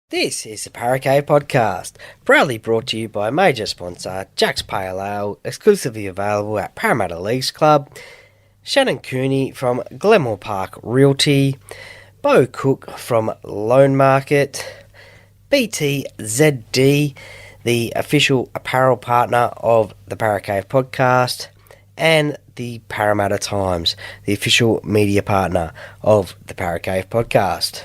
This is the Paracave Podcast, proudly brought to you by major sponsor Jack's Pale Ale, exclusively available at Parramatta Leagues Club, Shannon Cooney from Glenmore Park Realty, Bo Cook from Loan Market, BTZD, the official apparel partner of the Paracave Podcast, and the Parramatta Times, the official media partner of the Paracave Podcast.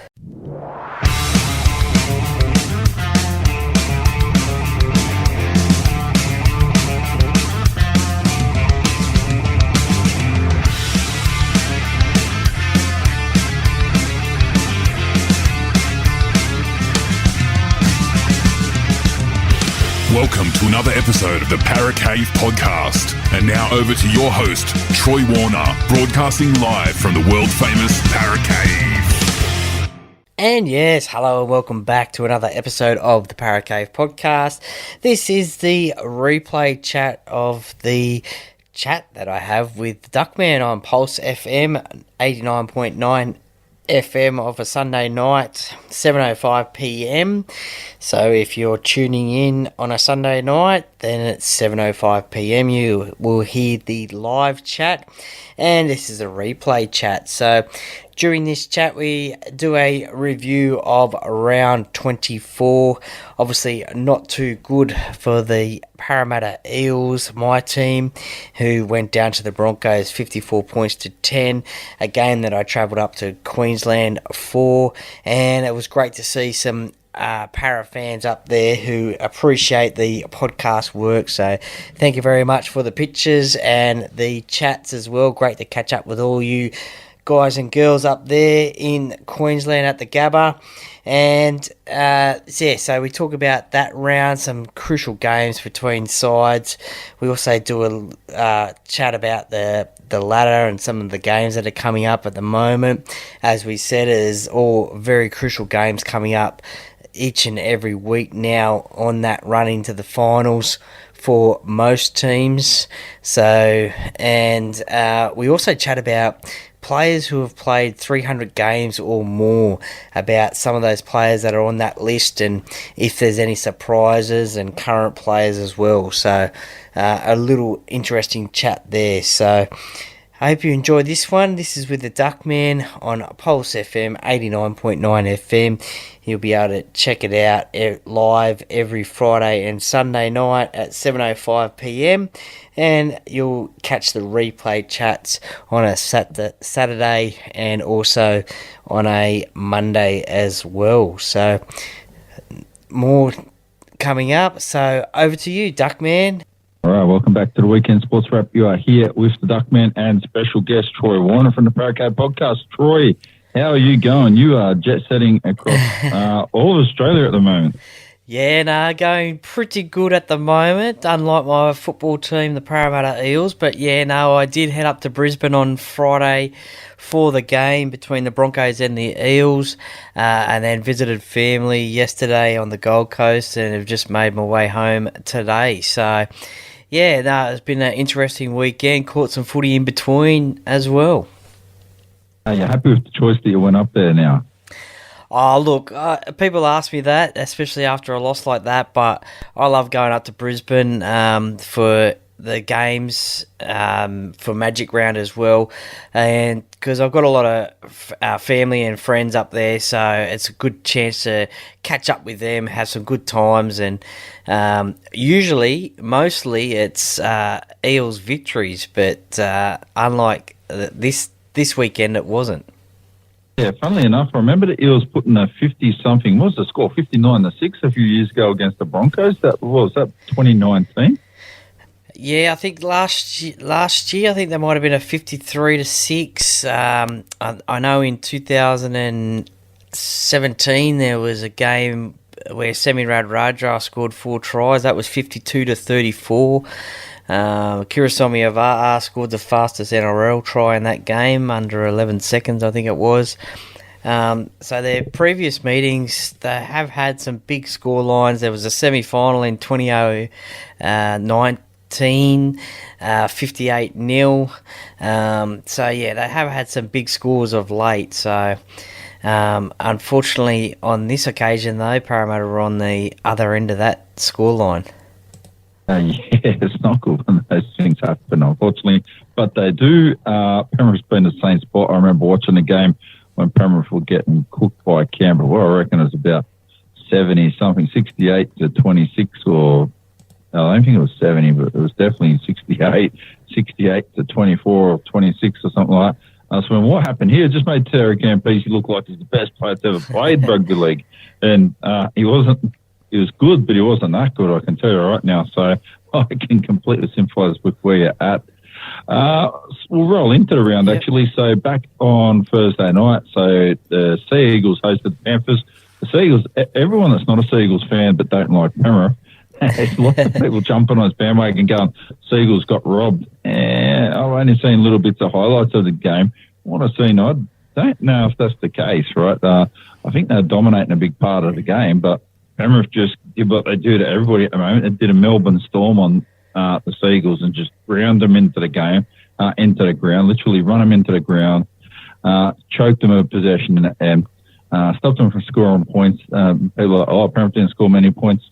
Welcome to another episode of the Paracave Podcast. And now over to your host, Troy Warner, broadcasting live from the world-famous Paracave. And yes, hello and welcome back to another episode of the Paracave Podcast. This is the replay chat of the chat that I have with Duckman on Pulse FM 89.9 FM of a Sunday night, 7:05 PM. So if you're tuning in on a Sunday night, then it's 7:05 PM. You will hear the live chat, and this is a replay chat. So during this chat, we do a review of round 24. Obviously, not too good for the Parramatta Eels, my team, who went down to the Broncos 54 points to 10. A game that I travelled up to Queensland for, and it was great to see some Para fans up there who appreciate the podcast work. So thank you very much for the pictures and the chats as well. Great to catch up with all you guys and girls up there in Queensland at the Gabba. And so we talk about that round, some crucial games between sides. We also do a chat about the ladder and some of the games that are coming up at the moment. As we said, it is all very crucial games coming up each and every week now on that run into the finals for most teams. So, and we also chat about players who have played 300 games or more, about some of those players that are on that list and if there's any surprises, and current players as well. So a little interesting chat there. So I hope you enjoyed this one. This is with the Duckman on Pulse FM 89.9 FM. You'll be able to check it out live every Friday and Sunday night at 7:05 PM. And you'll catch the replay chats on a Saturday and also on a Monday as well. So more coming up. So over to you, Duckman. All right, welcome back to the Weekend Sports Wrap. You are here with the Duckman and special guest Troy Warner from the Paracave Podcast. Troy, how are you going? You are jet-setting across all of Australia at the moment. Yeah, going pretty good at the moment, unlike my football team, the Parramatta Eels. But I did head up to Brisbane on Friday for the game between the Broncos and the Eels, and then visited family yesterday on the Gold Coast, and have just made my way home today. So it's been an interesting weekend. Caught some footy in between as well. Are you happy with the choice that you went up there now? Oh, look, people ask me that, especially after a loss like that, but I love going up to Brisbane for the games, for Magic Round as well, and because I've got a lot of family and friends up there, so it's a good chance to catch up with them, have some good times, and mostly it's Eels victories, but unlike this weekend, it wasn't. Yeah, funnily enough, I remember the Eels putting a 50-something, what was the score, 59-6 a few years ago against the Broncos. That 2019? Yeah, I think last year, I think there might have been a 53-6. I know in 2017 there was a game where Semi Radradra scored 4 tries. That was 52-34. Kirisomi Ava'a scored the fastest NRL try in that game, under 11 seconds, I think it was. So their previous meetings, they have had some big score lines. There was a semi-final in 2019, 58-0. They have had some big scores of late. So Unfortunately, on this occasion, though, Parramatta were on the other end of that scoreline. Yeah, it's not good when those things happen, unfortunately. But they do. Penrith's been the same spot. I remember watching the game when Penrith were getting cooked by Canberra. Well, I reckon it was about 70-something, 68 to 26, or I don't think it was 70, but it was definitely 68 to 24 or 26 or something like that. So what happened here just made Terry Campese look like he's the best player to ever played rugby league. And he wasn't. He was good, but he wasn't that good, I can tell you right now. So I can completely sympathise with where you're at. We'll roll into the round, actually. So back on Thursday night, so the Sea Eagles hosted the Panthers. The Sea Eagles, everyone that's not a Sea Eagles fan but don't like Penrith, there's lots of people jumping on his bandwagon going, Sea Eagles got robbed. And I've only seen little bits of highlights of the game. What I've seen, I don't know if that's the case, right? I think they're dominating a big part of the game, but Penrith just did what they do to everybody at the moment. They did a Melbourne storm on the Sea Eagles and just ground them into the game, into the ground, literally run them into the ground, choked them of possession and stopped them from scoring points. People are like, Penrith didn't score many points.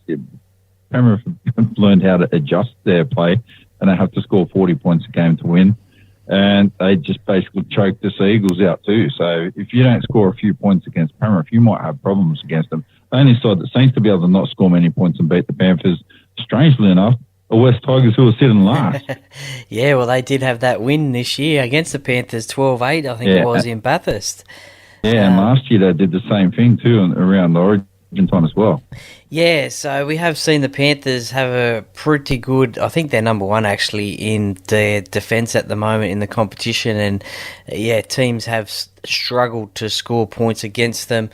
Penrith have learned how to adjust their play and they have to score 40 points a game to win. And they just basically choked the Sea Eagles out too. So if you don't score a few points against Penrith, you might have problems against them. The only side that seems to be able to not score many points and beat the Panthers, strangely enough, are West Tigers, who are sitting last. Yeah, well, they did have that win this year against the Panthers, 12-8, I think it was, in Bathurst. Yeah, and last year they did the same thing too around the Origin time as well. Yeah, so we have seen the Panthers have a pretty good, I think they're number one actually in their defence at the moment in the competition, and yeah, teams have struggled to score points against them.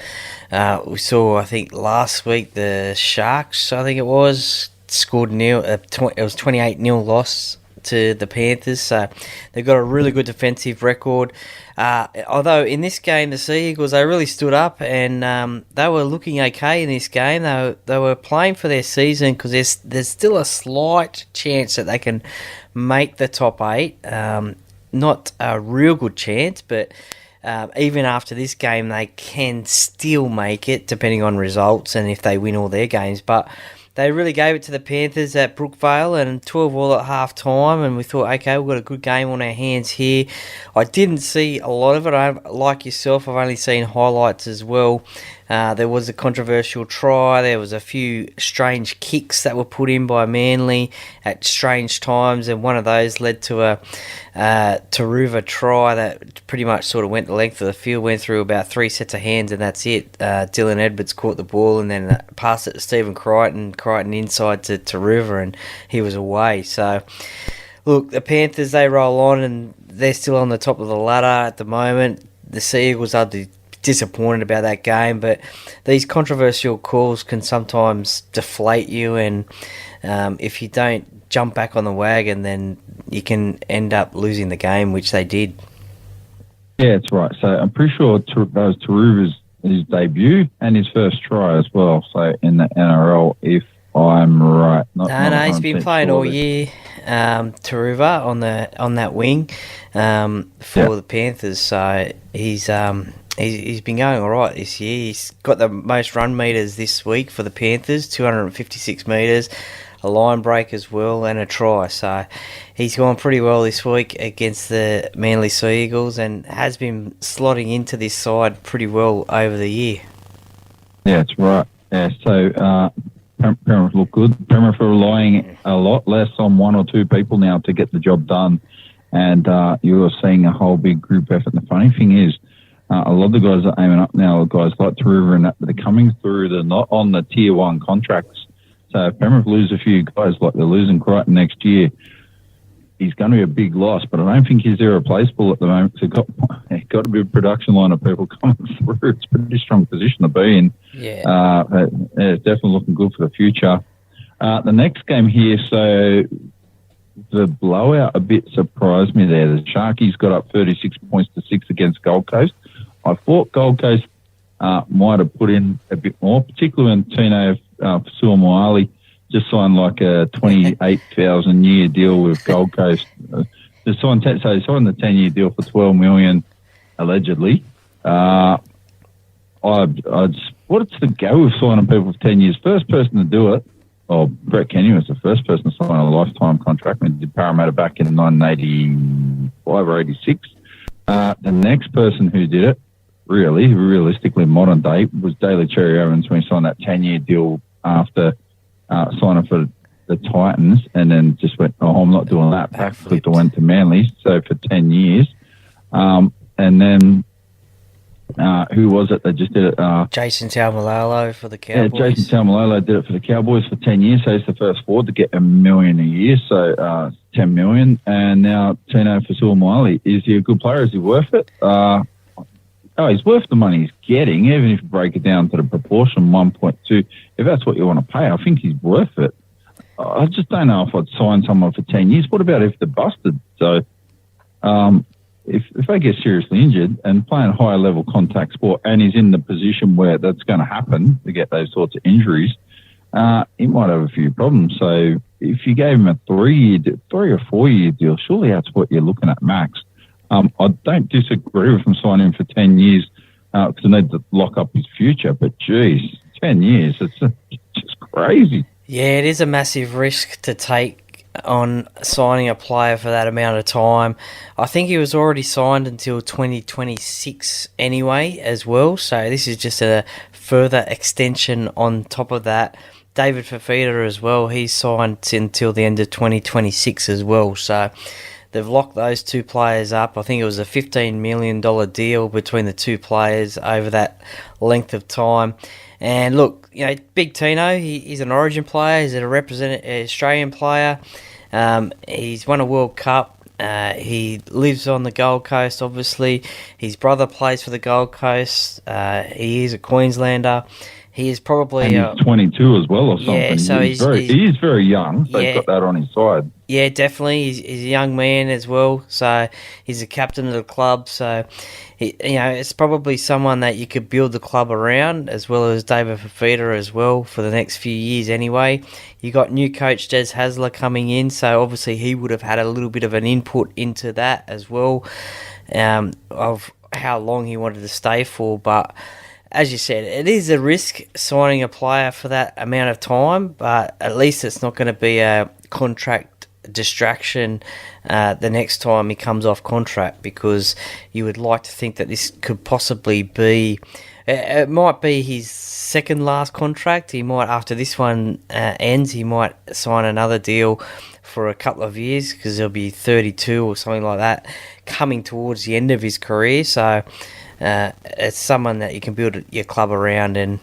We saw, I think last week, the Sharks, I think it was, scored nil. It was 28-0 loss to the Panthers, so they've got a really good defensive record. Although in this game, the Sea Eagles, they really stood up and they were looking okay in this game. They were playing for their season because there's still a slight chance that they can make the top 8. Not a real good chance, but even after this game, they can still make it depending on results and if they win all their games. But they really gave it to the Panthers at Brookvale and 12-all at half-time, and we thought, okay, we've got a good game on our hands here. I didn't see a lot of it. Like yourself, I've only seen highlights as well. There was a controversial try. There was a few strange kicks that were put in by Manly at strange times, and one of those led to a Taruva try that pretty much sort of went the length of the field, went through about 3 sets of hands, and that's it. Dylan Edwards caught the ball and then passed it to Stephen Crichton inside to Taruva, and he was away. So, look, the Panthers, they roll on, and they're still on the top of the ladder at the moment. The Sea Eagles are disappointed about that game, but these controversial calls can sometimes deflate you, and if you don't jump back on the wagon, then you can end up losing the game, which they did. Yeah, that's right. So I'm pretty sure that was Taruva's his debut and his first try as well. So in the NRL, if I'm right. No, he's been playing all year, Taruva, on that wing for the Panthers. So he's been going all right this year. He's got the most run metres this week for the Panthers, 256 metres, a line break as well, and a try. So he's gone pretty well this week against the Manly Sea Eagles and has been slotting into this side pretty well over the year. Yeah, that's right. Yeah, so Penrith look good. Penrith are relying a lot less on one or two people now to get the job done, and you are seeing a whole big group effort. And the funny thing is, a lot of the guys are aiming up now, guys like Taruva and that, they're coming through, they're not on the tier 1 contracts. So if Penrith lose a few guys like they're losing Crichton next year, he's going to be a big loss, but I don't think he's irreplaceable at the moment. So got to be a production line of people coming through. It's a pretty strong position to be in. Yeah. It's definitely looking good for the future. The next game here, so the blowout a bit surprised me there. The Sharkies got up 36 points to 6 against Gold Coast. I thought Gold Coast might have put in a bit more, particularly when Tino Suamali just signed like a 28,000-year deal with Gold Coast. They signed the 10-year deal for $12 million, allegedly. what's the go with signing people for 10 years? First person to do it, Brett Kenyon was the first person to sign a lifetime contract when he did Parramatta back in 1985 or 86. The next person who did it, realistically modern day, was Daly Cherry Evans when he signed that 10-year deal after signing for the Titans, and then just went, I'm not doing that. Backflipped, went to Manly, so for 10 years. And then who was it that just did it? Jason Taumalolo for the Cowboys. Yeah, Jason Taumalolo did it for the Cowboys for 10 years, so he's the first forward to get $1 million a year, so 10 million. And now Tino Fasuamale, is he a good player? Is he worth it? He's worth the money he's getting, even if you break it down to the proportion 1.2. If that's what you want to pay, I think he's worth it. I just don't know if I'd sign someone for 10 years. What about if they're busted? So if they get seriously injured and playing higher level contact sport and he's in the position where that's going to happen to get those sorts of injuries, he might have a few problems. So if you gave him a 3 or 4 year deal, surely that's what you're looking at max. I don't disagree with him signing for 10 years because I need to lock up his future. But, geez, 10 years, it's just crazy. Yeah, it is a massive risk to take on signing a player for that amount of time. I think he was already signed until 2026 anyway as well. So this is just a further extension on top of that. David Fafita as well, he's signed until the end of 2026 as well. So they've locked those two players up. I think it was a $15 million deal between the two players over that length of time. And look, Big Tino, he's an Origin player. He's a Australian player. He's won a World Cup. He lives on the Gold Coast, obviously. His brother plays for the Gold Coast. He is a Queenslander. He is probably... And he's 22 as well or something. Yeah, so he is very young, so he's got that on his side. Yeah, definitely. He's a young man as well, so he's a captain of the club. So, it's probably someone that you could build the club around, as well as David Fafita as well for the next few years anyway. You got new coach Des Hasler coming in, so obviously he would have had a little bit of an input into that as well, of how long he wanted to stay for. But as you said, it is a risk signing a player for that amount of time, but at least it's not going to be a contract distraction the next time he comes off contract, because you would like to think that this could possibly be, it might be his second last contract. He might, after this one ends, he might sign another deal for a couple of years, because he'll be 32 or something like that, coming towards the end of his career. So it's someone that you can build your club around, and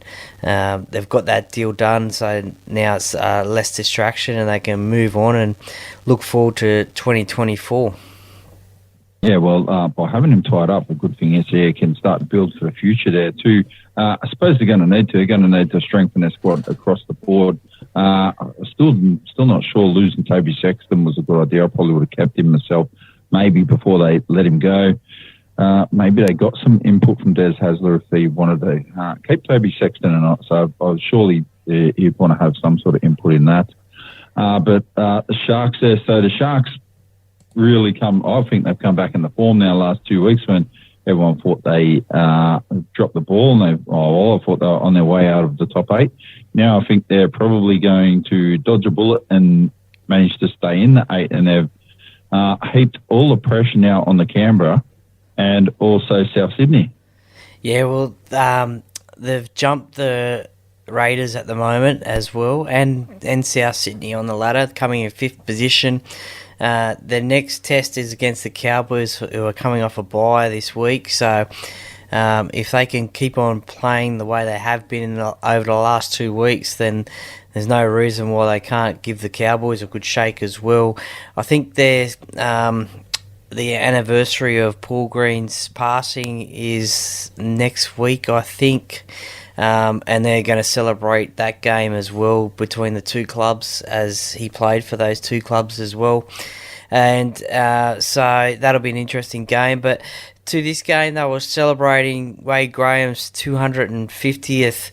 they've got that deal done, so now it's less distraction and they can move on and look forward to 2024. Yeah, well, by having him tied up, a good thing is he can start to build for the future there too. I suppose they're going to need to strengthen their squad across the board. Still not sure losing Toby Sexton was a good idea. I probably would have kept him myself, maybe before they let him go. Maybe they got some input from Des Hasler if they wanted to keep Toby Sexton or not. So surely he'd want to have some sort of input in that. But the Sharks there, so the Sharks really I think they've come back in the form now last 2 weeks, when everyone thought they dropped the ball, and I thought they were on their way out of the top 8. Now I think they're probably going to dodge a bullet and manage to stay in the 8, and they've heaped all the pressure now on the Canberra and also South Sydney. Yeah, well, they've jumped the Raiders at the moment as well, and South Sydney on the ladder, coming in 5th position. The next test is against the Cowboys, who are coming off a bye this week. So if they can keep on playing the way they have been over the last 2 weeks, then there's no reason why they can't give the Cowboys a good shake as well. I think there's... the anniversary of Paul Green's passing is next week, I think, and they're going to celebrate that game as well between the two clubs, as he played for those two clubs as well. And so that'll be an interesting game. But to this game, they were celebrating Wade Graham's 250th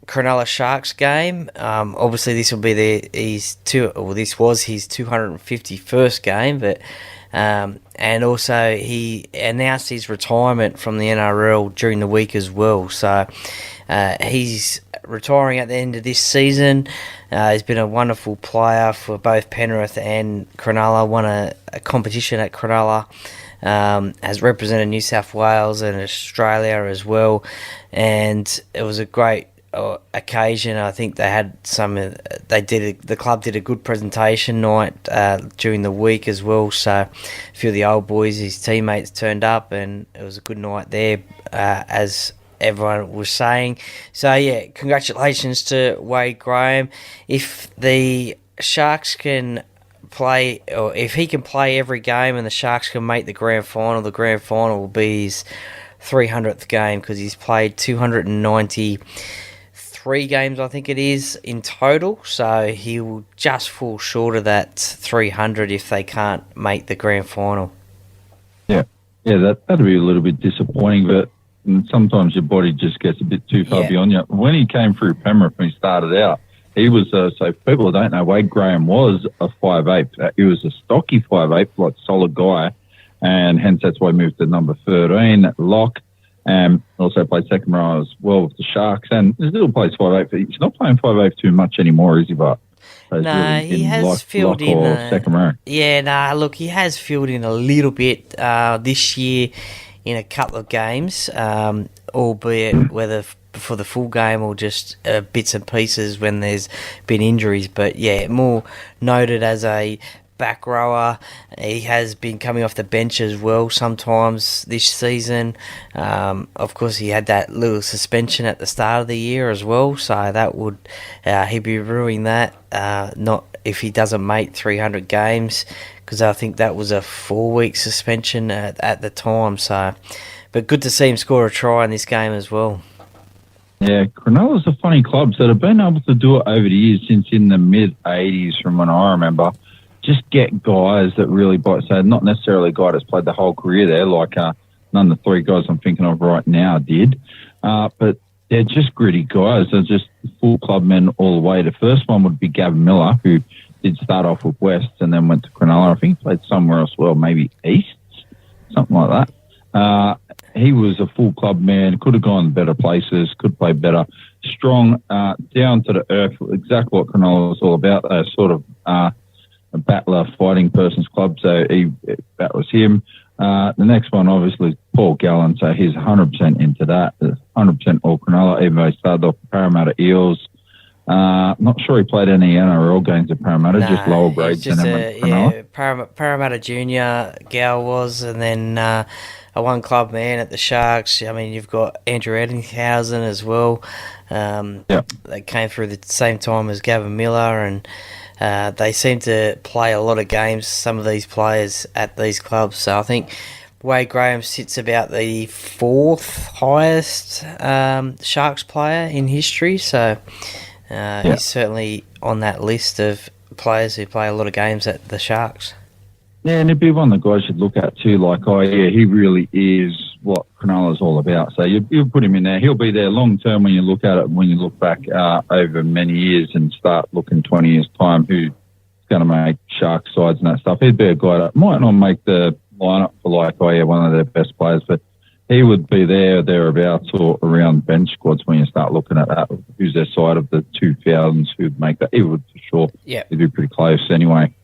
Cronulla Sharks game. Obviously, this will be this was his 251st game, but and also he announced his retirement from the NRL during the week as well. So he's retiring at the end of this season. He's been a wonderful player for both Penrith and Cronulla. Won a competition at Cronulla. Has represented New South Wales and Australia as well, and it was a great occasion. I think they had the club did a good presentation night during the week as well, so a few of the old boys, his teammates, turned up, and it was a good night there, as everyone was saying. So yeah, congratulations to Wade Graham. If the Sharks can play, or if he can play every game and the Sharks can make the grand final will be his 300th game, because he's played 293 games, I think it is, in total. So he will just fall short of that 300 if they can't make the grand final. Yeah, that'd be a little bit disappointing, but sometimes your body just gets a bit too far beyond you. When he came through Penrith and he started out, he was, so people who don't know, Wade Graham was a 5'8". He was a stocky 5'8", like solid guy, and hence that's why he moved to number 13 at lock, and also played second row as well with the Sharks, and he still plays 5'8", but he's not playing 5'8" too much anymore, is he, Bart? No, he has filled in second row. Yeah, look, he has filled in a little bit this year in a couple of games, albeit whether for the full game or just bits and pieces when there's been injuries. But yeah, more noted as a back rower. He has been coming off the bench as well sometimes this season. Of course, he had that little suspension at the start of the year as well, so that would he'd be ruining that. Not if he doesn't make 300 games, because I think that was a 4-week suspension at the time. So, but good to see him score a try in this game as well. Yeah, Cronulla's a funny club. So they've been able to do it over the years, since in the mid-'80s from when I remember. Just get guys that really bite. So not necessarily a guy that's played the whole career there, like none of the three guys I'm thinking of right now did. But they're just gritty guys. They're just full club men all the way. The first one would be Gavin Miller, who did start off with West and then went to Cronulla. I think he played somewhere else, well, maybe East, something like that. He was a full club man, could have gone better places, could play better, strong, down to the earth, exactly what Cronulla was all about. They're sort of a battler, fighting person's club, so that was him. The next one, obviously, Paul Gallen, so he's 100% into that, 100% all Cronulla, even though he started off with Parramatta Eels. Not sure he played any NRL games at Parramatta, just lower grades. Just Parramatta Junior, Gal was, and then a one club man at the Sharks. I mean, you've got Andrew Eddinghausen as well. They came through the same time as Gavin Miller, and they seem to play a lot of games, some of these players, at these clubs. So I think Wade Graham sits about the 4th highest Sharks player in history. So he's certainly on that list of players who play a lot of games at the Sharks. Yeah, and he'd be one of the guys you'd look at too, like, he really is what Cronulla's all about. So you put him in there. He'll be there long term when you look at it, when you look back over many years and start looking 20 years' time, who's going to make Shark sides and that stuff. He'd be a guy that might not make the lineup for, like, one of their best players, but he would be thereabouts, or around bench squads when you start looking at that. Who's their side of the 2000s who'd make that? He would, for sure. Yeah. He'd be pretty close anyway.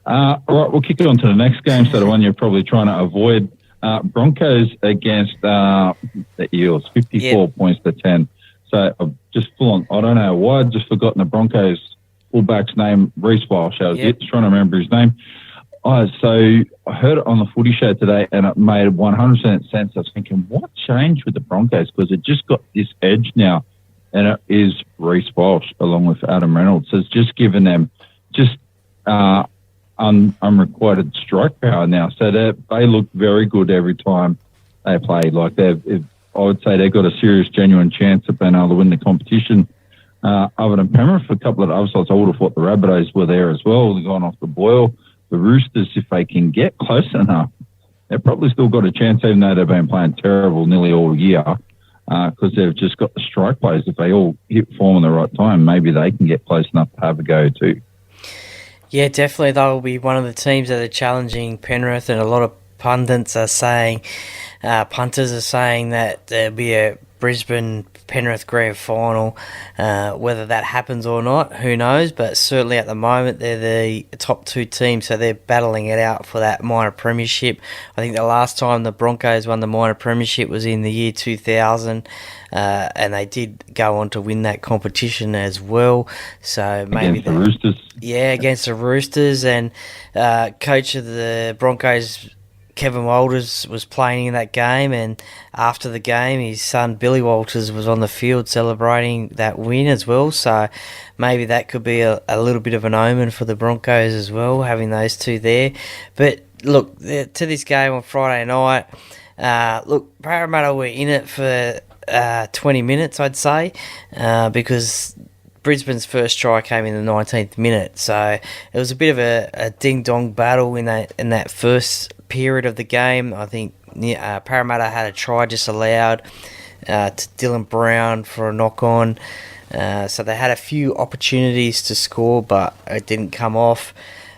All right, we'll kick it on to the next game, so the one you're probably trying to avoid. Broncos against the Eels, 54 points to 10. So just full on, I don't know why, I'd just forgotten the Broncos fullback's name, Reece Walsh. I was just trying to remember his name. So I heard it on the footy show today, and it made 100% sense. I was thinking, what changed with the Broncos? Because it just got this edge now, and it is Reece Walsh along with Adam Reynolds. So it's just given them just unrequited strike power now. So they look very good every time they play. Like, I would say they've got a serious, genuine chance of being able to win the competition. Other than Penrith, a couple of other sides, I would have thought the Rabbitohs were there as well. They've gone off the boil. The Roosters, if they can get close enough, they've probably still got a chance, even though they've been playing terrible nearly all year. because they've just got the strike players. If they all hit form in the right time, maybe they can get close enough to have a go too. Yeah, definitely. They'll be one of the teams that are challenging Penrith, and a lot of pundits are saying, punters are saying that there'll be a Brisbane Penrith grand final. Whether that happens or not, who knows? But certainly at the moment, they're the top two teams, so they're battling it out for that minor premiership. I think the last time the Broncos won the minor premiership was in the year 2000, and they did go on to win that competition as well. So maybe against the Roosters. Yeah, against the Roosters, and coach of the Broncos, Kevin Walters, was playing in that game, and after the game his son Billy Walters was on the field celebrating that win as well, so maybe that could be a little bit of an omen for the Broncos as well, having those two there. But look, to this game on Friday night, look, Parramatta were in it for 20 minutes, I'd say, because Brisbane's first try came in the 19th minute, so it was a bit of a ding-dong battle in that first period of the game. I think Parramatta had a try disallowed to Dylan Brown for a knock-on, so they had a few opportunities to score, but it didn't come off.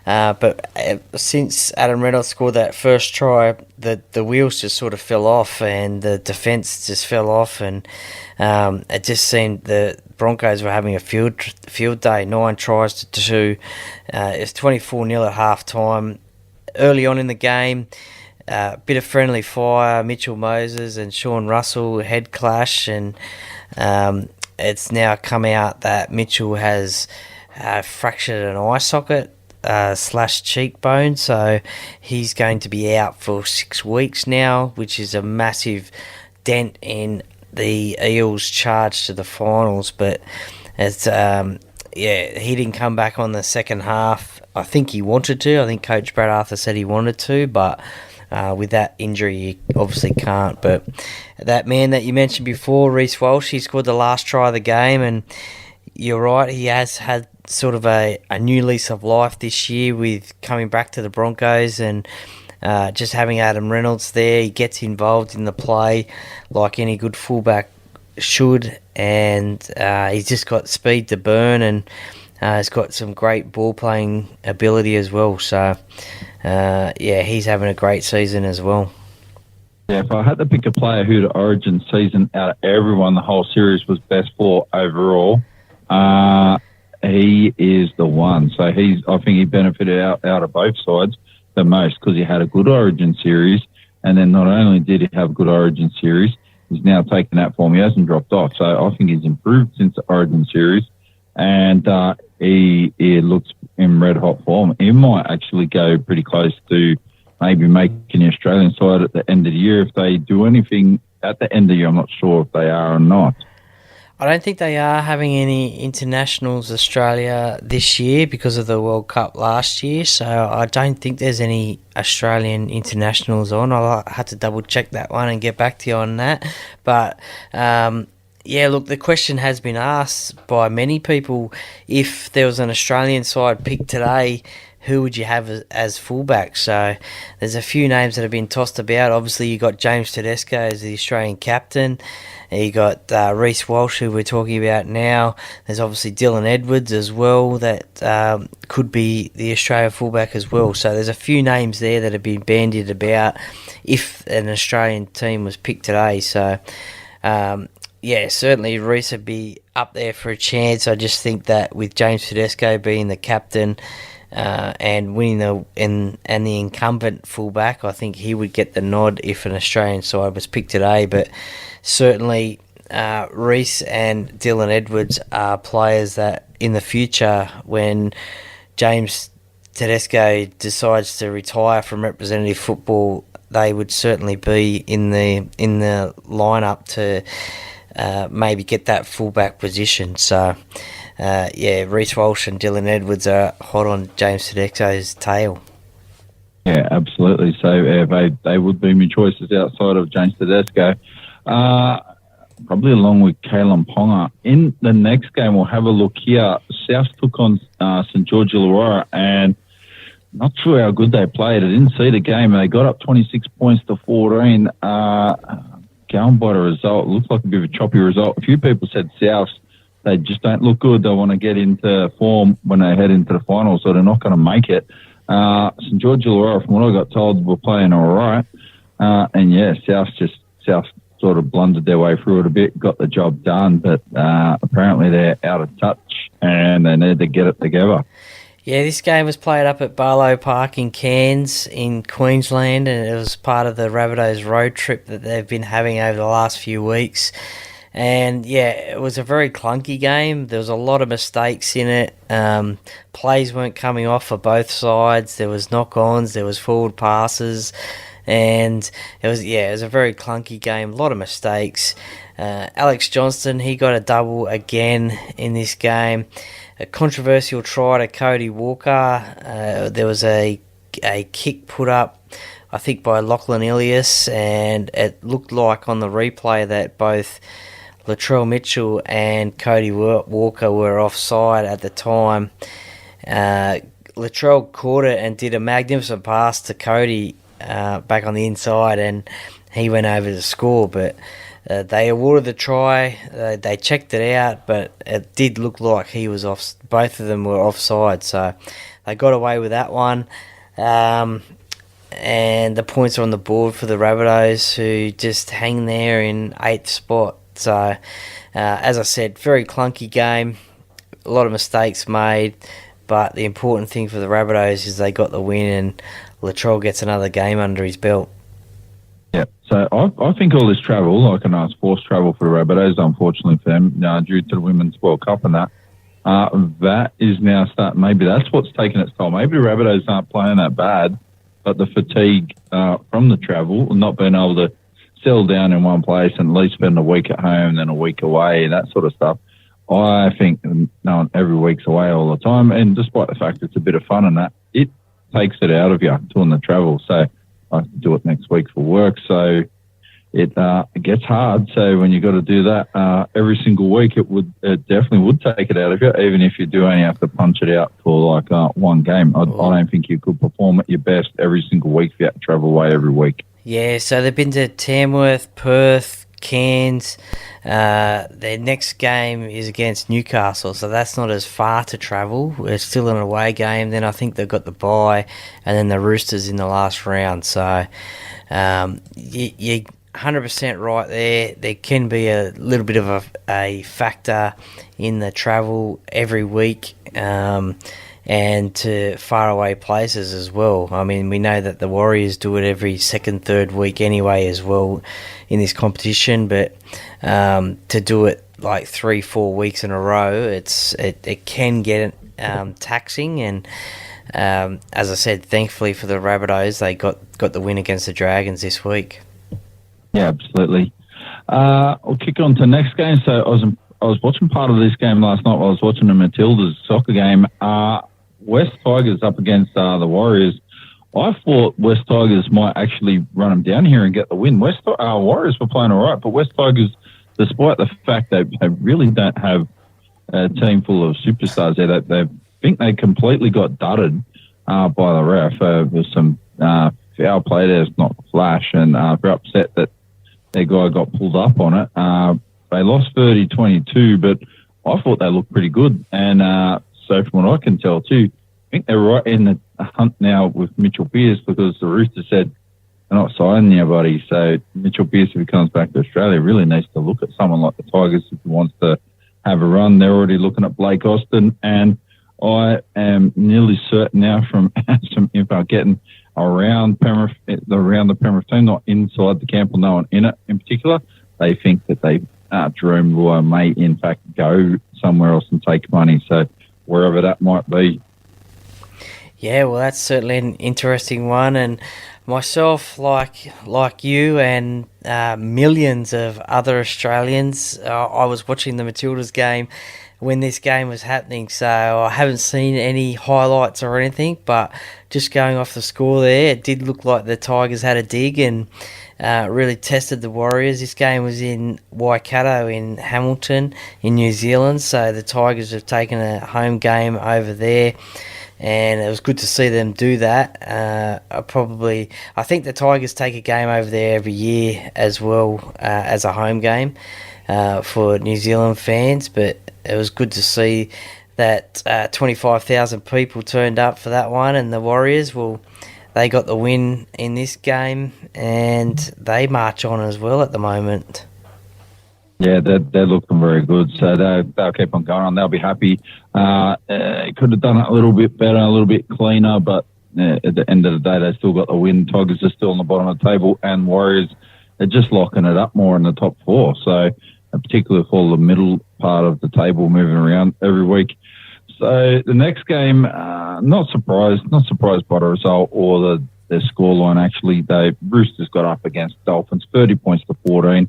But since Adam Reynolds scored that first try, the wheels just sort of fell off, and the defence just fell off, and it just seemed the Broncos were having a field day. 9 tries to 2. It was 24-0 at half time. Early on in the game, a bit of friendly fire, Mitchell Moses and Sean Russell head clash, and it's now come out that Mitchell has fractured an eye socket / cheekbone, so he's going to be out for 6 weeks now, which is a massive dent in the Eels' charge to the finals. But it's he didn't come back on the second half. I think he wanted to. I think Coach Brad Arthur said he wanted to, but with that injury, he obviously can't. But that man that you mentioned before, Reece Walsh, he scored the last try of the game, and you're right, he has had sort of a new lease of life this year with coming back to the Broncos, and just having Adam Reynolds there. He gets involved in the play like any good fullback should, and he's just got speed to burn, and he's got some great ball playing ability as well. So he's having a great season as well. Yeah, if I had to pick a player who the Origin season out of everyone the whole series was best for overall, he is the one. So I think he benefited out of both sides the most, because he had a good Origin series, and then not only did he have a good Origin series, he's now taken that form. He hasn't dropped off, so I think he's improved since the Origin series, and he looks in red hot form. He might actually go pretty close to maybe making the Australian side at the end of the year. If they do anything at the end of the year, I'm not sure if they are or not. I don't think they are having any internationals Australia this year because of the World Cup last year, so I don't think there's any Australian internationals on. I'll have to double check that one and get back to you on that. But look, the question has been asked by many people, if there was an Australian side picked today, who would you have as fullback? So there's a few names that have been tossed about. Obviously, you got James Tedesco as the Australian captain. You got Reece Walsh, who we're talking about now. There's obviously Dylan Edwards as well, that could be the Australia fullback as well. So there's a few names there that have been bandied about if an Australian team was picked today. So certainly Reece would be up there for a chance. I just think that with James Tedesco being the captain and winning the incumbent fullback, I think he would get the nod if an Australian side was picked today. But certainly Reece and Dylan Edwards are players that in the future, when James Tedesco decides to retire from representative football, they would certainly be in the lineup to maybe get that fullback position. So Reece Walsh and Dylan Edwards are hot on James Tedesco's tail. Yeah, absolutely. So they would be my choices outside of James Tedesco. Probably along with Kalen Ponga. In the next game, we'll have a look here. South took on St. George Illawarra, and not sure how good they played. I didn't see the game. They got up 26 points to 14. going by the result, it looks like a bit of a choppy result. A few people said Souths, they just don't look good. They want to get into form when they head into the finals, so they're not going to make it. St George Illawarra, from what I got told, were playing all right. And yeah, South sort of blundered their way through it a bit, got the job done, but apparently they're out of touch and they need to get it together. Yeah, this game was played up at Barlow Park in Cairns in Queensland, and it was part of the Rabbitohs road trip that they've been having over the last few weeks. And yeah, it was a very clunky game. There was a lot of mistakes in it. Plays weren't coming off for both sides. There was knock-ons, there was forward passes, and it was a very clunky game. A lot of mistakes. Alex Johnston, he got a double again in this game. A controversial try to Cody Walker. There was a kick put up, I think, by Lachlan Ilias, and it looked like on the replay that both Latrell Mitchell and Cody Walker were offside at the time. Latrell caught it and did a magnificent pass to Cody back on the inside, and he went over to score, but they awarded the try. They checked it out, but it did look like he was off. Both of them were offside, so they got away with that one. And the points are on the board for the Rabbitohs, who just hang there in 8th spot. So, as I said, very clunky game. A lot of mistakes made, but the important thing for the Rabbitohs is they got the win, and Latrell gets another game under his belt. Yeah, so I think all this travel, like a nice forced travel for the Rabbitohs, unfortunately for them, due to the Women's World Cup and that is now starting. Maybe that's what's taking its toll. Maybe the Rabbitohs aren't playing that bad, but the fatigue from the travel, not being able to settle down in one place and at least spend a week at home, then a week away, that sort of stuff. I think every week's away all the time, and despite the fact it's a bit of fun and that, it takes it out of you doing the travel. So I have to do it next week for work, so it gets hard. So when you got to do that every single week, it definitely would take it out of you, even if you do only have to punch it out for like one game. I don't think you could perform at your best every single week if you had to travel away every week. Yeah, so they've been to Tamworth, Perth, Cairns. Their next game is against Newcastle, so that's not as far to travel. It's still an away game. Then I think they've got the bye, and then the Roosters in the last round. So you're 100% right there. There can be a little bit of a factor in the travel every week. And to faraway places as well. I mean, we know that the Warriors do it every second, third week anyway as well in this competition, but to do it like 3-4 weeks in a row, it can get taxing. And as I said, thankfully for the Rabbitohs, they got the win against the Dragons this week. Yeah, absolutely. I'll kick on to the next game. So I was watching part of this game last night while I was watching the Matildas soccer game. West Tigers up against the Warriors. I thought West Tigers might actually run them down here and get the win. Warriors were playing all right, but West Tigers, despite the fact that they really don't have a team full of superstars there, they think they completely got dudded by the ref. There was some foul play there, it's not flash, and they're upset that their guy got pulled up on it. They lost 30-22, but I thought they looked pretty good. And so from what I can tell too, I think they're right in the hunt now with Mitchell Pearce, because the Roosters said they're not signing anybody. So Mitchell Pearce, if he comes back to Australia, really needs to look at someone like the Tigers if he wants to have a run. They're already looking at Blake Austin, and I am nearly certain now from some info getting around Penrith, the Penrith team, not inside the camp or no one in it in particular. They think that Jerome Luai may in fact go somewhere else and take money. So wherever that might be. Yeah, well, that's certainly an interesting one. And myself, like you and millions of other Australians, I was watching the Matildas game when this game was happening, so I haven't seen any highlights or anything, but just going off the score there, it did look like the Tigers had a dig and really tested the Warriors. This game was in Waikato in Hamilton in New Zealand, so the Tigers have taken a home game over there. and it was good to see them do that. I think the Tigers take a game over there every year as well, as a home game for New Zealand fans, but it was good to see that 25,000 people turned up for that one, and the Warriors, well, they got the win in this game, and they march on as well at the moment. Yeah, they're looking very good, so they'll keep on going on. They'll be happy. Could have done it a little bit better, a little bit cleaner, but at the end of the day, they still got the win. Tigers are still on the bottom of the table, and Warriors are just locking it up more in the top four. So, particularly for the middle part of the table, moving around every week. So the next game, not surprised by the result or the scoreline. Actually, the Roosters got up against Dolphins, 30 points to 14.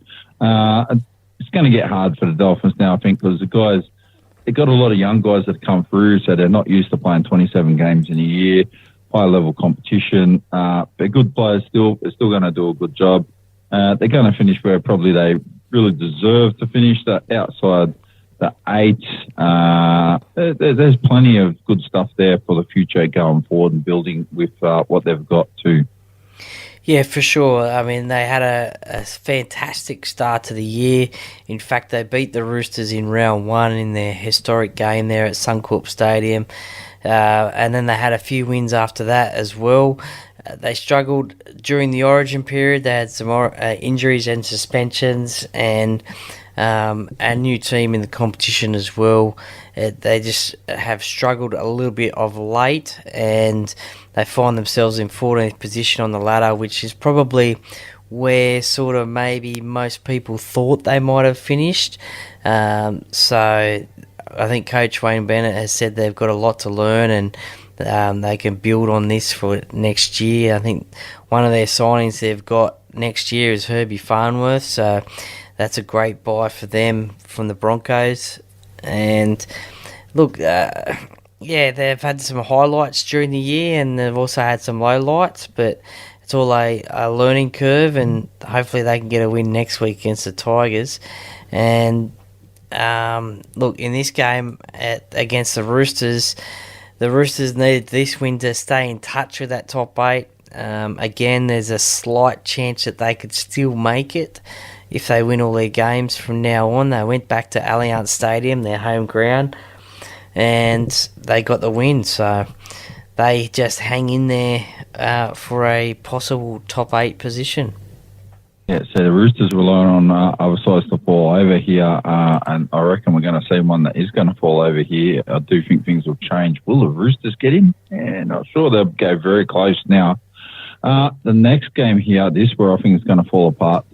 It's going to get hard for the Dolphins now, I think, because they've got a lot of young guys that have come through, so they're not used to playing 27 games in a year, high-level competition. They're good players still. They're still going to do a good job. They're going to finish where probably they really deserve to finish, that outside the 8. There's plenty of good stuff there for the future going forward and building with what they've got too. Yeah, for sure. I mean, they had a fantastic start to the year. In fact, they beat the Roosters in round 1 in their historic game there at Suncorp Stadium. And then they had a few wins after that as well. They struggled during the Origin period. They had some injuries and suspensions, and a new team in the competition as well. They just have struggled a little bit of late, and they find themselves in 14th position on the ladder, which is probably where sort of maybe most people thought they might have finished. So I think Coach Wayne Bennett has said they've got a lot to learn, and they can build on this for next year. I think one of their signings they've got next year is Herbie Farnworth, so that's a great buy for them from the Broncos. And look, they've had some highlights during the year, and they've also had some lowlights, but it's all a learning curve, and hopefully they can get a win next week against the Tigers. And look, in this game against the Roosters needed this win to stay in touch with that top 8. Again, there's a slight chance that they could still make it if they win all their games from now on. They went back to Allianz Stadium, their home ground, and they got the win. So they just hang in there for a possible top 8 position. Yeah, so the Roosters rely on other sides to fall over here, and I reckon we're going to see one that is going to fall over here. I do think things will change. Will the Roosters get in? Yeah, not sure. They'll go very close now. The next game here, this where I think it's going to fall apart.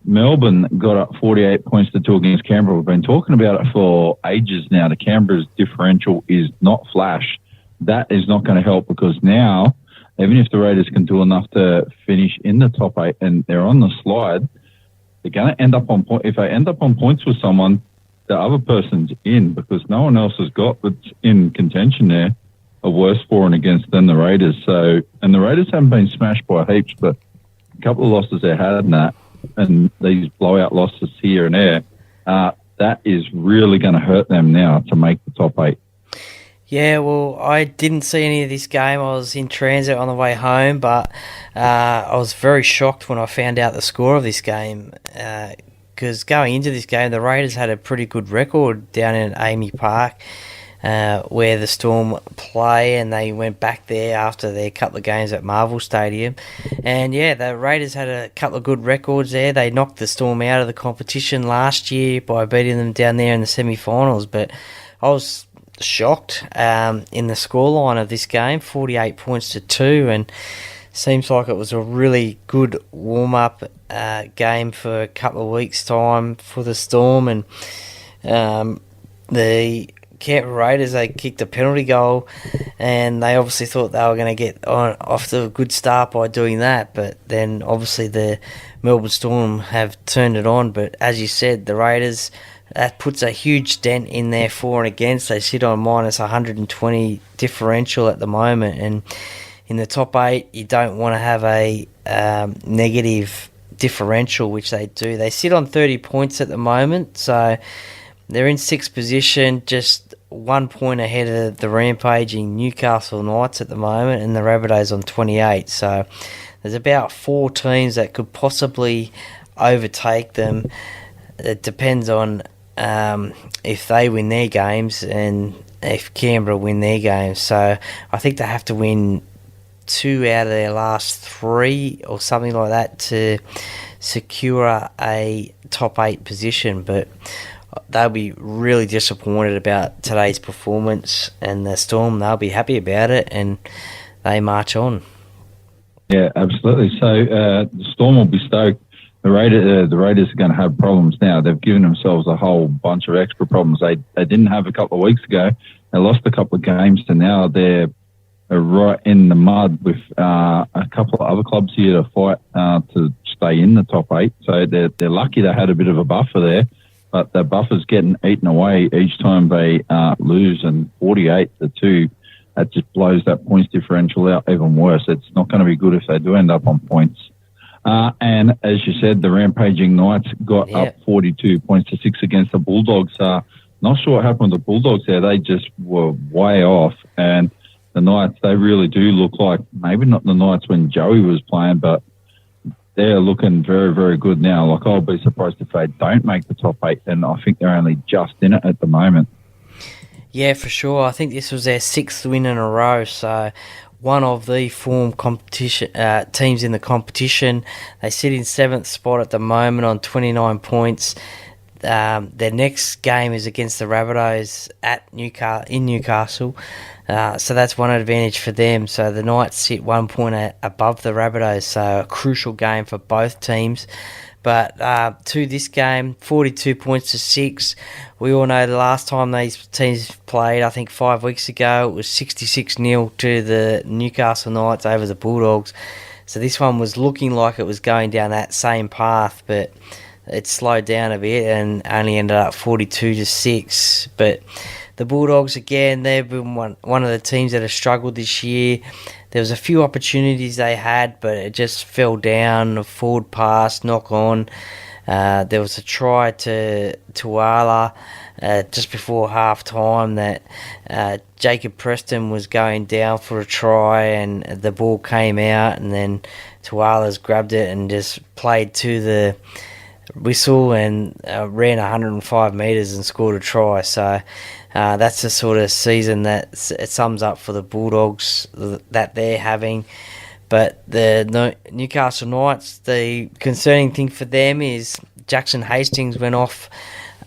Melbourne got up 48 points to 2 against Canberra. We've been talking about it for ages now. The Canberra's differential is not flash. That is not going to help, because now, even if the Raiders can do enough to finish in the top 8 and they're on the slide, they're going to end up on point. If they end up on points with someone, the other person's in, because no one else has got that's in contention there a worse for and against than the Raiders. So, and the Raiders haven't been smashed by heaps, but a couple of losses they had in that, and these blowout losses here and there, that is really going to hurt them now to make the top 8. Yeah, well, I didn't see any of this game. I was in transit on the way home, but I was very shocked when I found out the score of this game, because going into this game, the Raiders had a pretty good record down in Amy Park, where the Storm play, and they went back there after their couple of games at Marvel Stadium. And yeah, the Raiders had a couple of good records there. They knocked the Storm out of the competition last year by beating them down there in the semi-finals, but I was shocked in the scoreline of this game, 48 points to 2, and seems like it was a really good warm-up game for a couple of weeks' time for the Storm. And the Canberra Raiders, they kicked a penalty goal, and they obviously thought they were going to get off to a good start by doing that, but then obviously the Melbourne Storm have turned it on. But as you said, the Raiders, that puts a huge dent in their for and against. They sit on minus 120 differential at the moment, and in the top 8 you don't want to have a negative differential, which they do. They sit on 30 points at the moment, so they're in sixth position, just 1 point ahead of the rampaging Newcastle Knights at the moment, and the Rabbitohs on 28. So there's about 4 teams that could possibly overtake them. It depends on if they win their games and if Canberra win their games. So I think they have to win 2 out of their last 3 or something like that to secure a top 8 position. But they'll be really disappointed about today's performance, and the Storm, they'll be happy about it, and they march on. Yeah, absolutely. So the Storm will be stoked. The Raiders are going to have problems now. They've given themselves a whole bunch of extra problems. They didn't have a couple of weeks ago. They lost a couple of games, and now they're right in the mud with a couple of other clubs here to fight to stay in the top 8. So they're lucky they had a bit of a buffer there. But the buffer's getting eaten away each time they lose, and 48-2, that just blows that points differential out even worse. It's not going to be good if they do end up on points. And as you said, the rampaging Knights got up 42 points to 6 against the Bulldogs. Not sure what happened with the Bulldogs there. They just were way off. And the Knights, they really do look like, maybe not the Knights when Joey was playing, but they're looking very, very good now. Like, I'll be surprised if they don't make the top 8, and I think they're only just in it at the moment. Yeah, for sure. I think this was their 6th win in a row, so one of the form competition teams in the competition. They sit in 7th spot at the moment on 29 points. Their next game is against the Rabbitohs in Newcastle. So that's one advantage for them. So the Knights sit 1 point above the Rabbitohs, so a crucial game for both teams. But to this game, 42 points to 6. We all know the last time these teams played, I think 5 weeks ago, it was 66-0 to the Newcastle Knights over the Bulldogs. So this one was looking like it was going down that same path, but it slowed down a bit and only ended up 42 to 6. But the Bulldogs, again, they've been one of the teams that have struggled this year. There was a few opportunities they had, but it just fell down. A forward pass, knock on. There was a try to Tuala just before half time that Jacob Preston was going down for a try, and the ball came out, and then Tuala's grabbed it and just played to the whistle and ran 105 metres and scored a try. So that's the sort of season that it sums up for the Bulldogs that they're having. But the Newcastle Knights, the concerning thing for them is Jackson Hastings went off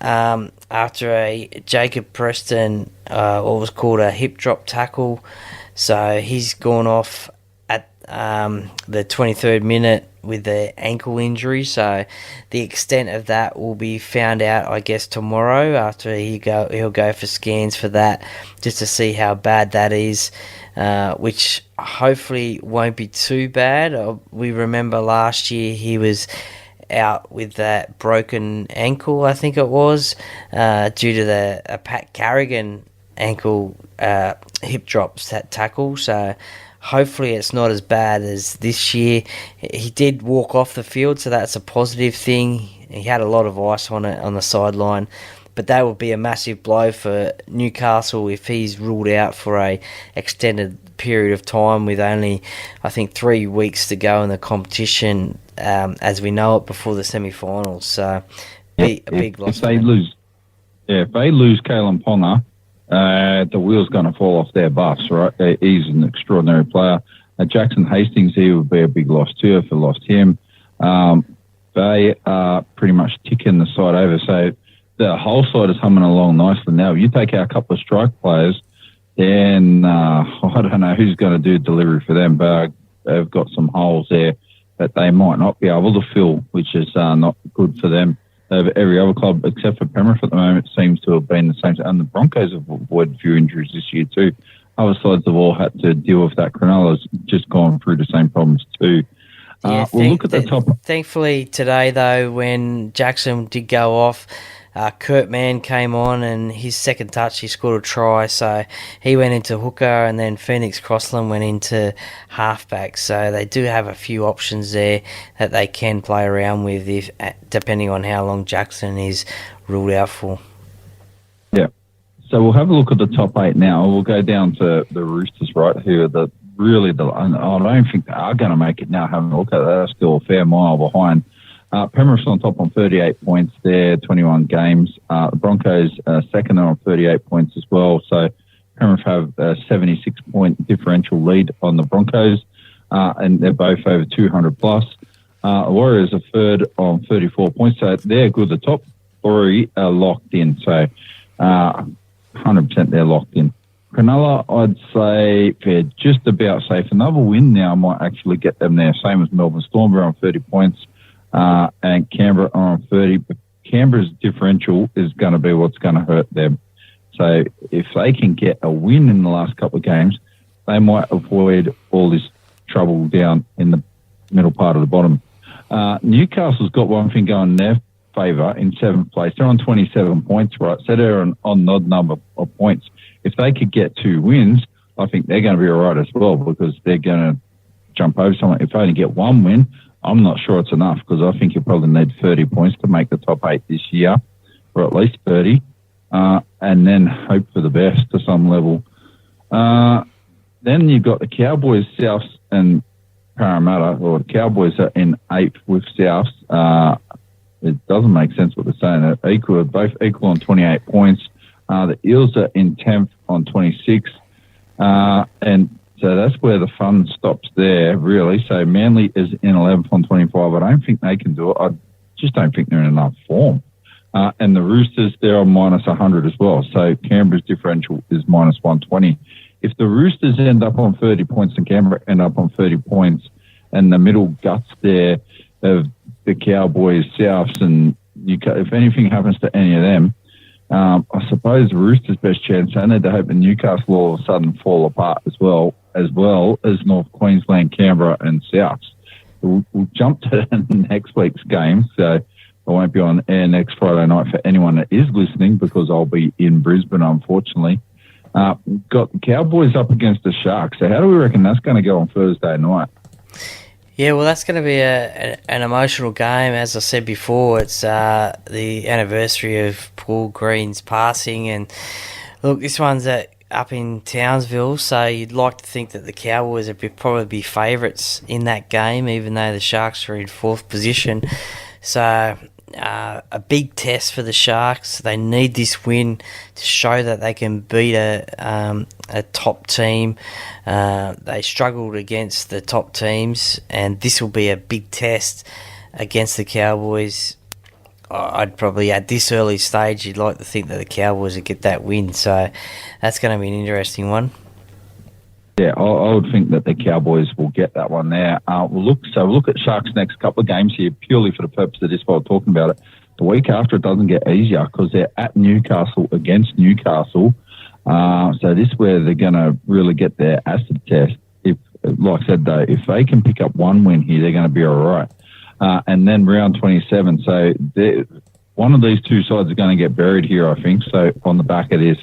after a Jacob Preston, what was called a hip drop tackle. So he's gone off at the 23rd minute with the ankle injury. So the extent of that will be found out, I guess, tomorrow after he'll go for scans for that, just to see how bad that is, which hopefully won't be too bad. We remember last year he was out with that broken ankle, I think it was, due to the Pat Carrigan ankle hip drops, that tackle. So hopefully it's not as bad as this year. He did walk off the field, so that's a positive thing. He had a lot of ice on it on the sideline, but that would be a massive blow for Newcastle if he's ruled out for a extended period of time with only, I think, 3 weeks to go in the competition as we know it before the semi-finals. So a big loss. If they lose Kalen Ponga, the wheel's going to fall off their bus, right? He's an extraordinary player. Jackson Hastings here would be a big loss too if they lost him. They are pretty much ticking the side over. So the whole side is humming along nicely now. If you take out a couple of strike players, then I don't know who's going to do delivery for them, but they've got some holes there that they might not be able to fill, which is not good for them. Every other club except for Penrith at the moment seems to have been the same. And the Broncos have avoided a few injuries this year too. Other sides have all had to deal with that. Cronulla's just gone through the same problems too. We'll look at the top. Thankfully today, though, when Jackson did go off, Kurt Mann came on, and his second touch, he scored a try. So he went into hooker, and then Phoenix Crossland went into halfback. So they do have a few options there that they can play around with, if depending on how long Jackson is ruled out for. Yeah. So we'll have a look at the top 8 now. We'll go down to the Roosters, right, who are I don't think they are going to make it now. Having a look at that, they're still a fair mile behind. Penrith's on top on 38 points there, 21 games. The Broncos second on 38 points as well. So Penrith have a 76-point differential lead on the Broncos, and they're both over 200 plus. The Warriors are third on 34 points, so they're good. The top 3 are locked in, so 100% they're locked in. Cronulla, I'd say they're just about safe. Another win now might actually get them there, same as Melbourne Storm. They're on 30 points, and Canberra are on 30. But Canberra's differential is going to be what's going to hurt them. So if they can get a win in the last couple of games, they might avoid all this trouble down in the middle part of the bottom. Newcastle's got one thing going in their favour in 7th place. They're on 27 points, right? So they're on odd number of points. If they could get 2 wins, I think they're going to be all right as well, because they're going to jump over someone. If they only get 1 win, I'm not sure it's enough, because I think you probably need 30 points to make the top 8 this year, or at least 30, and then hope for the best to some level. Then you've got the Cowboys, Souths and Parramatta, or the Cowboys are in 8th with Souths. It doesn't make sense what they're saying. They're both equal on 28 points. The Eels are in 10th on 26. And so that's where the fun stops there, really. So Manly is in 11th on 25. I don't think they can do it. I just don't think they're in enough form. And the Roosters, they're on minus 100 as well. So Canberra's differential is minus 120. If the Roosters end up on 30 points and Canberra end up on 30 points, and the middle guts there of the Cowboys, Souths, and if anything happens to any of them, I suppose the Roosters' best chance, I need to hope that Newcastle all of a sudden fall apart as well as North Queensland, Canberra and Souths. We'll jump to next week's game, so I won't be on air next Friday night for anyone that is listening, because I'll be in Brisbane, unfortunately. Got the Cowboys up against the Sharks, so how do we reckon that's going to go on Thursday night? Yeah, well, that's going to be an emotional game. As I said before, it's the anniversary of Paul Green's passing. And look, this one's up in Townsville, so you'd like to think that the Cowboys would probably be favourites in that game, even though the Sharks are in 4th position. So a big test for the Sharks. They need this win to show that they can beat a top team. They struggled against the top teams, and this will be a big test against the Cowboys. I'd probably, at this early stage, you'd like to think that the Cowboys would get that win. So that's going to be an interesting one. Yeah, I would think that the Cowboys will get that one there. We'll look at Sharks' next couple of games here, purely for the purpose of this while talking about it. The week after, it doesn't get easier, because they're at Newcastle against Newcastle. So this is where they're going to really get their acid test. If, like I said, though, if they can pick up 1 win here, they're going to be all right. And then round 27. So one of these 2 sides are going to get buried here, I think. So on the back of this,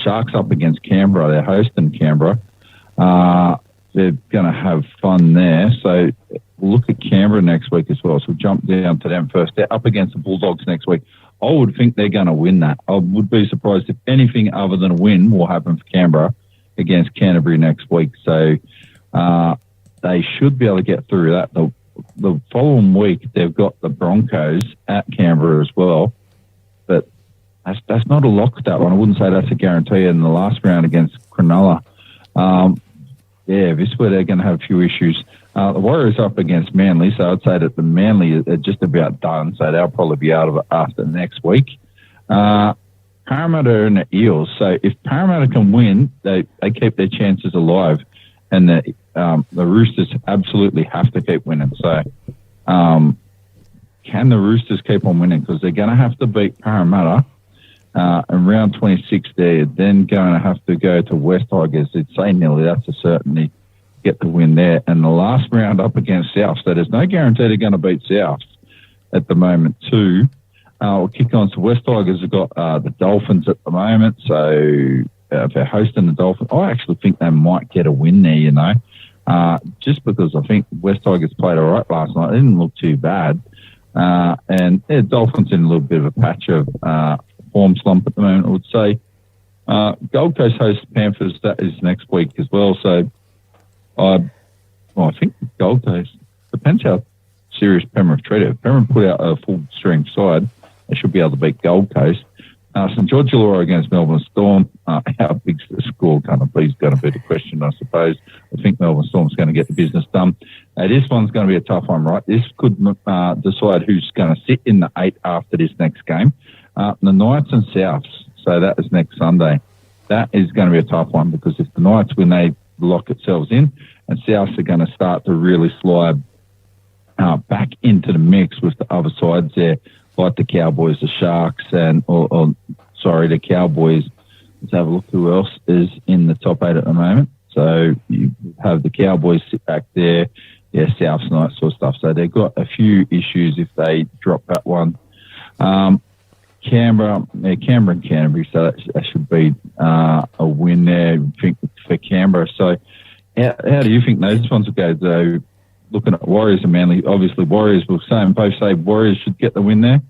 Sharks up against Canberra. They're hosting Canberra. They're going to have fun there. So we'll look at Canberra next week as well. So we'll jump down to them first. They're up against the Bulldogs next week. I would think they're going to win that. I would be surprised if anything other than a win will happen for Canberra against Canterbury next week. So they should be able to get through that. The following week, they've got the Broncos at Canberra as well. But that's not a lock, that one. I wouldn't say that's a guarantee in the last round against Cronulla. This is where they're going to have a few issues. The Warriors up against Manly, so I'd say that the Manly are just about done, so they'll probably be out of it after next week. Parramatta and the Eels, so if Parramatta can win, they keep their chances alive, and the Roosters absolutely have to keep winning. So can the Roosters keep on winning? Because they're going to have to beat Parramatta. In round 26, they're then going to have to go to West Tigers. It's say nearly, that's a certainty, get the win there. And the last round up against South, so there's no guarantee they're going to beat South at the moment too. We'll kick on to West Tigers. Have got the Dolphins at the moment, so they're hosting the Dolphins. I actually think they might get a win there, just because I think West Tigers played all right last night. It didn't look too bad. And Dolphins in a little bit of a patch of form slump at the moment, I would say. Gold Coast hosts Panthers. That is next week as well. So, I think Gold Coast, depends how serious Penrith treat it. If Penrith put out a full-strength side, they should be able to beat Gold Coast. St George Illawarra against Melbourne Storm. How big's the score going to be is going to be the question, I suppose. I think Melbourne Storm's going to get the business done. This one's going to be a tough one, right? This could decide who's going to sit in the 8 after this next game. The Knights and Souths. So that is next Sunday. That is going to be a tough one because if the Knights win, they lock themselves in, and Souths are going to start to really slide back into the mix with the other sides there, like the Cowboys, the Sharks, and the Cowboys. Let's have a look who else is in the top 8 at the moment. So you have the Cowboys sit back there, Souths, Knights sort of stuff. So they've got a few issues if they drop that one. Canberra and Canterbury, so that should be a win there for Canberra. So how do you think those ones will go, though? Looking at Warriors and Manly, obviously Warriors will both say Warriors should get the win there.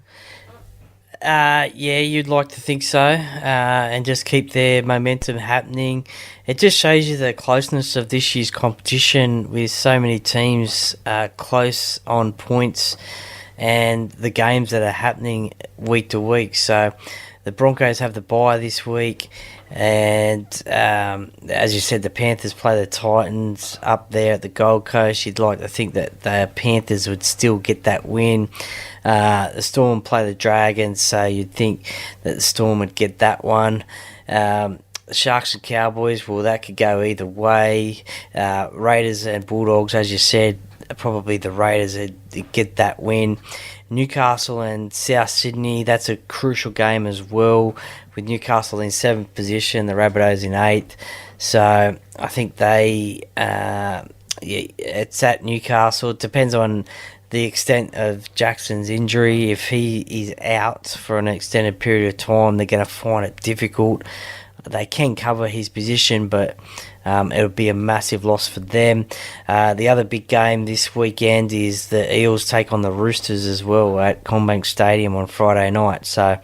Yeah, you'd like to think so, and just keep their momentum happening. It just shows you the closeness of this year's competition with so many teams close on points and the games that are happening week to week. So the Broncos have the bye this week, and as you said, the Panthers play the Titans up there at the Gold Coast. You'd like to think that the Panthers would still get that win. The Storm play the Dragons, so you'd think that the Storm would get that one. The Sharks and Cowboys, well, that could go either way. Raiders and Bulldogs, as you said, probably the Raiders would get that win. Newcastle and South Sydney, that's a crucial game as well, with Newcastle in 7th position, the Rabbitohs in 8th. So I think it's at Newcastle. It depends on the extent of Jackson's injury. If he is out for an extended period of time, they're going to find it difficult. They can cover his position, but it'll be a massive loss for them. The other big game this weekend is the Eels take on the Roosters as well at CommBank Stadium on Friday night. So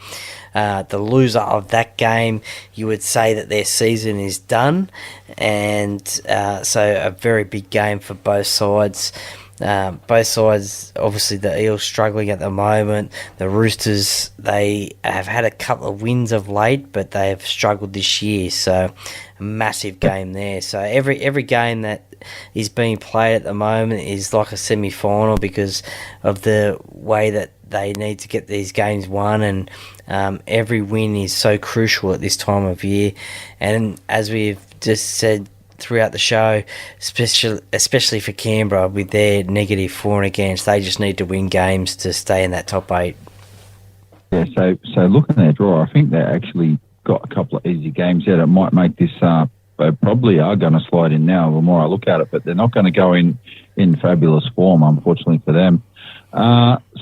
the loser of that game, you would say that their season is done. And so a very big game for both sides. Both sides, obviously the Eels struggling at the moment. The Roosters, they have had a couple of wins of late, but they have struggled this year. So a massive game there. So every game that is being played at the moment is like a semi-final because of the way that they need to get these games won, and every win is so crucial at this time of year. And as we've just said throughout the show, especially for Canberra with their negative for and against, they just need to win games to stay in that top 8. Yeah, so looking at their draw, I think they actually got a couple of easy games there that might make this they probably are going to slide in now the more I look at it, but they're not going to go in fabulous form, unfortunately for them.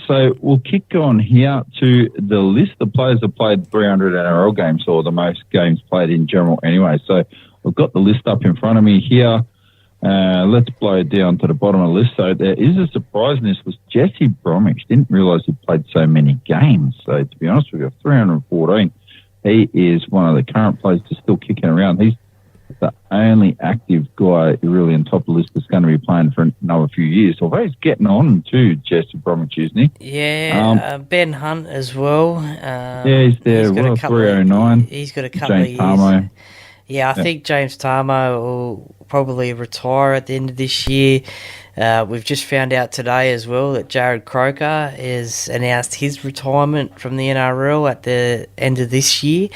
So we'll kick on here to the list of players that played 300 NRL games, or the most games played in general anyway. So I've got the list up in front of me here. Let's blow it down to the bottom of the list. So there is a surprise in this, was Jesse Bromwich. Didn't realise he played so many games. So to be honest with you, 314. He is one of the current players just still kicking around. He's the only active guy really on top of the list that's going to be playing for another few years. Although he's getting on too, Jesse Bromwich, isn't he? Yeah, Ben Hunt as well. Yeah, he's there. Well, 309. He's got a couple James of years. Tarmo. Yeah, I think James Tarmo will probably retire at the end of this year. We've just found out today as well that Jared Croker has announced his retirement from the NRL at the end of this year.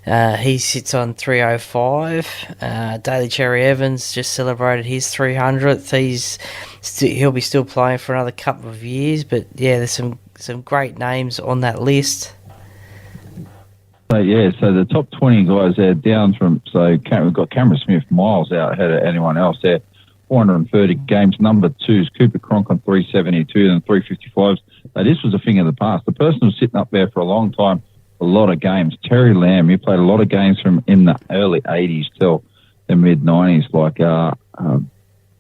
He sits on 305. Daly Cherry Evans just celebrated his 300th. He'll be still playing for another couple of years. But yeah, there's some great names on that list. So the top 20 guys there down from, we've got Cameron Smith miles out ahead of anyone else there. 430 games. Number 2 is Cooper Cronk on 372 and 355s. This was a thing of the past. The person who was sitting up there for a long time, a lot of games. Terry Lamb, he played a lot of games from in the early 80s till the mid 90s.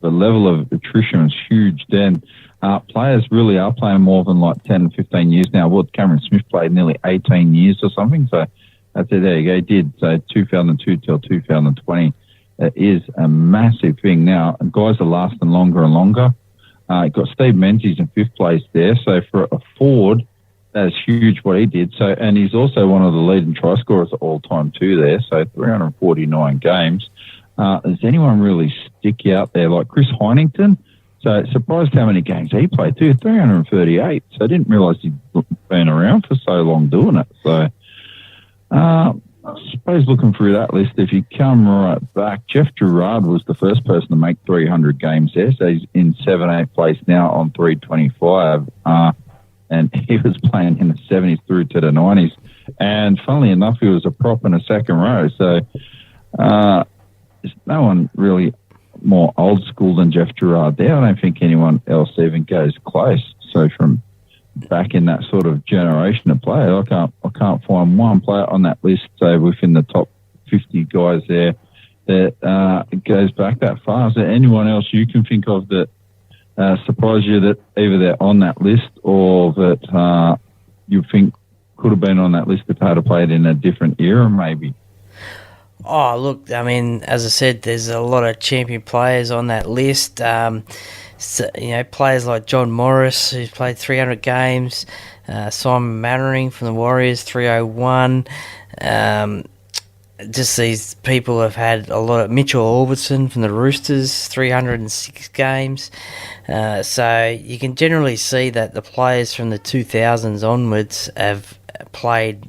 The level of attrition was huge then. players really are playing more than like 10 and 15 years now. Well, Cameron Smith played nearly 18 years or something. So that's it. There you go. He did. So 2002 till 2020. It is a massive thing now. And guys are lasting longer and longer. Got Steve Menzies in 5th place there. So for a forward, that is huge what he did. So, and he's also one of the leading try scorers of all time too there. So 349 games. Does anyone really stick out there like Chris Heinington? So surprised how many games he played too, 338. So I didn't realise he'd been around for so long doing it. So I suppose looking through that list, if you come right back, Jeff Gerard was the first person to make 300 games there. So he's in 7th, 8th place now on 325. And he was playing in the 70s through to the 90s. And funnily enough, he was a prop in a second row. So there's no one really more old school than Jeff Gerard there. I don't think anyone else even goes close. So from back in that sort of generation of player, I can't find one player on that list, say within the top 50 guys there, that goes back that far. Is there anyone else you can think of that surprised you that either they're on that list or that you think could have been on that list if they had played in a different era maybe? Oh, look, I mean, as I said, there's a lot of champion players on that list. So, players like John Morris, who's played 300 games, Simon Mannering from the Warriors, 301. Just these people have had a lot of Mitchell Orbison from the Roosters, 306 games. So you can generally see that the players from the 2000s onwards have played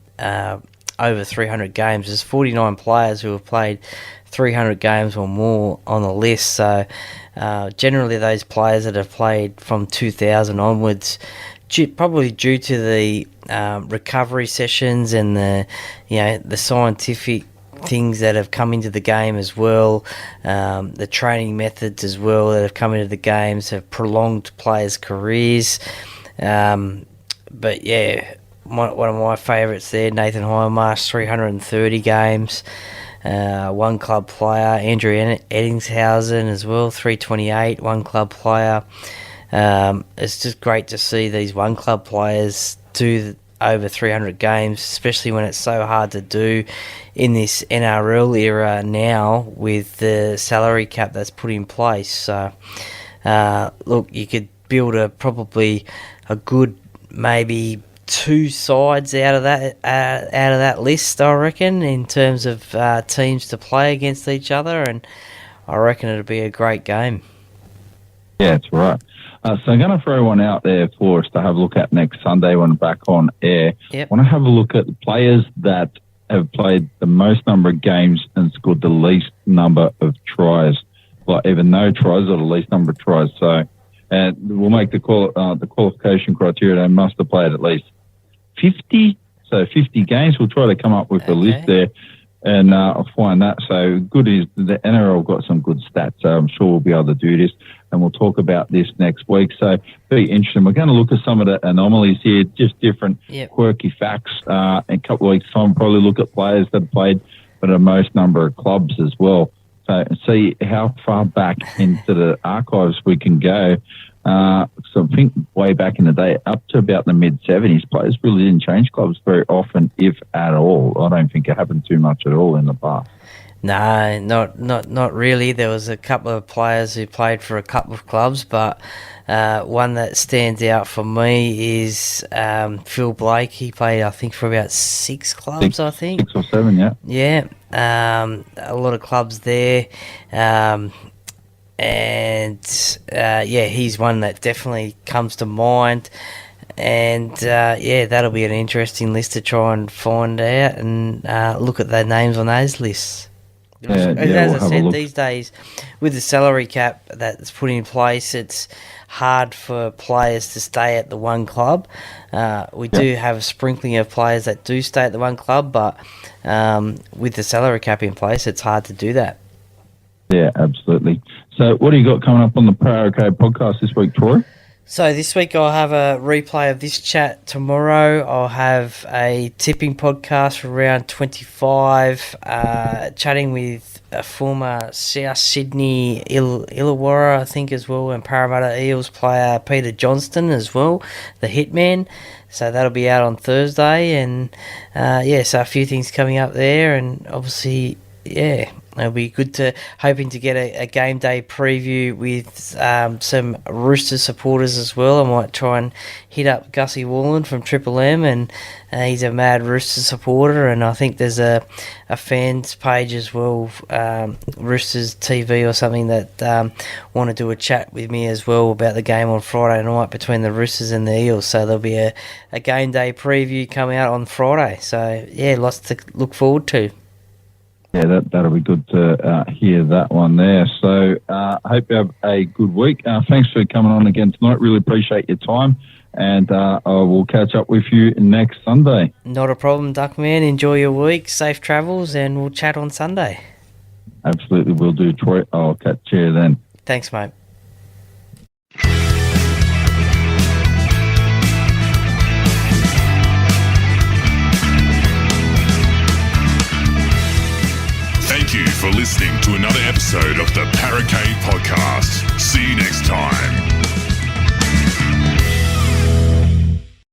over 300 games. There's 49 players who have played 300 games or more on the list. So generally those players that have played from 2000 onwards, probably due to the recovery sessions and the scientific things that have come into the game as well, the training methods as well that have come into the games have prolonged players' careers. But yeah, one of my favourites there, Nathan Hindmarsh, 330 games. One club player, Andrew Eddingshausen as well, 328, one club player. It's just great to see these one club players do over 300 games, especially when it's so hard to do in this NRL era now with the salary cap that's put in place. So, look, you could build probably a good maybe 2 sides out of that list, I reckon, in terms of teams to play against each other, and I reckon it'll be a great game. Yeah, that's right. So I'm going to throw one out there for us to have a look at next Sunday when we're back on air. Yep. I want to have a look at the players that have played the most number of games and scored the least number of tries, like either no tries or the least number of tries. So, and we'll make the qualification criteria. They must have played at least 50. So 50 games. We'll try to come up with a list there, and I'll find that. So good is the NRL got some good stats. So I'm sure we'll be able to do this, and we'll talk about this next week. So very interesting. We're going to look at some of the anomalies here, just different quirky facts. In a couple of weeks' time, probably look at players that have played for the most number of clubs as well. So see how far back into the archives we can go. So I think way back in the day, up to about the mid-70s, players really didn't change clubs very often, if at all. I don't think it happened too much at all in the past. No, not really. There was a couple of players who played for a couple of clubs, but one that stands out for me is Phil Blake. He played, I think, for about 6 clubs, I think. 6 or 7, yeah. Yeah, a lot of clubs there. He's one that definitely comes to mind. And, that'll be an interesting list to try and find out and look at the names on those lists. As I said, these days, with the salary cap that's put in place, it's hard for players to stay at the one club. We do have a sprinkling of players that do stay at the one club, but with the salary cap in place, it's hard to do that. Yeah, absolutely. So what do you got coming up on the Power OK podcast this week, Troy? So this week I'll have a replay of this chat. Tomorrow I'll have a tipping podcast for round 25, chatting with a former South Sydney Illawarra, I think, as well, and Parramatta Eels player Peter Johnston as well, the Hitman. So that'll be out on Thursday, and so a few things coming up there, and obviously, it'll be hoping to get a game day preview with some Roosters supporters as well. I might try and hit up Gussie Wallen from Triple M, and he's a mad Roosters supporter, and I think there's a fans page as well, Roosters TV or something, that want to do a chat with me as well about the game on Friday night between the Roosters and the Eels. So there'll be a game day preview coming out on Friday. So yeah, lots to look forward to. Yeah, that'll be good to hear that one there. So I hope you have a good week. Thanks for coming on again tonight. Really appreciate your time. And I will catch up with you next Sunday. Not a problem, Duckman. Enjoy your week. Safe travels, and we'll chat on Sunday. Absolutely will do, Troy. I'll catch you then. Thanks, mate. Thank you for listening to another episode of the Paracave Podcast. See you next time.